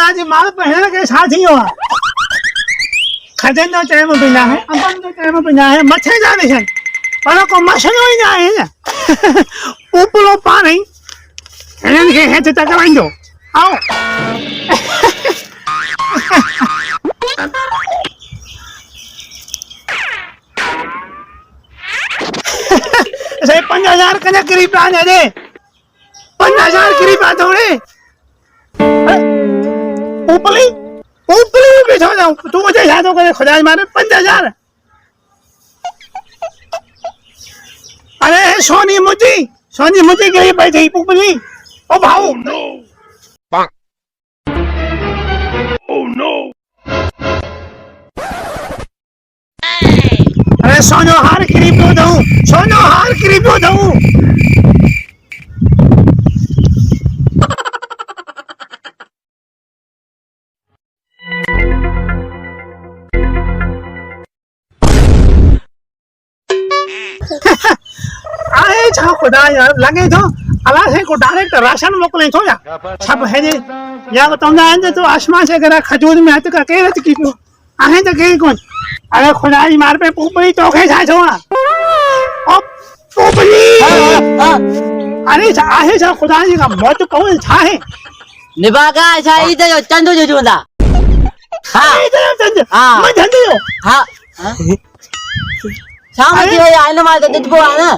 खुदा जी माल पहले के साथ ही हो खजन तो चाहे में बिना है अपन तो चाहे में बिना है मथे जाने हैं पर को मसलो ही ना है ऊपरो पानी इनके है तो तक दो आओ सही 5000 कने करीब आ दे 5000 करीब आ थोड़े ऊपरी ऊपरी बैठो जाओ तू मुझे याद हो करे खुदा मारे 5000 अरे सोनी मुझे गई बैठी ऊपरी ओ भाऊ ओह नो अरे सोनो हार करीब हो दऊं सोनो हार करीब हो दऊं आए छा खुदा यार लगे तो अल्लाह से को डायरेक्ट राशन मोकले तो या सब है जे या बताऊंगा है तो आसमान से अगर खजूर में हाथ का कह की को आहे तो कह कौन अरे खुदा जी मार पे पोपली तो के छा छोड़ा ओ पोपली अरे आहे छा खुदा जी का मौत कौन छा है निभागा छा ई तो चंदू जो जुंदा हां चंद मैं चंद जो हां शाम के आने मार तो दिखबो आना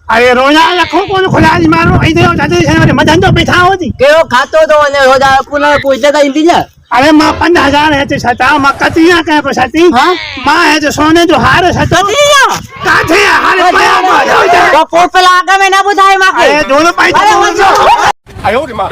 अरे रोजा रखो कौन खुदा जी मारो इधे जाते है मदन तो बैठा होती केओ खातो तो ने हो जा पुनः पूछले का इंदी ना अरे मां 5000 है तो सता मां कतिया कह पसती हां मां है जो सोने जो हार सतो कतिया काथे हार पाया मां तो पोपला आगे में ना बुझाई मां अरे दोनों पैसे आयो रे मां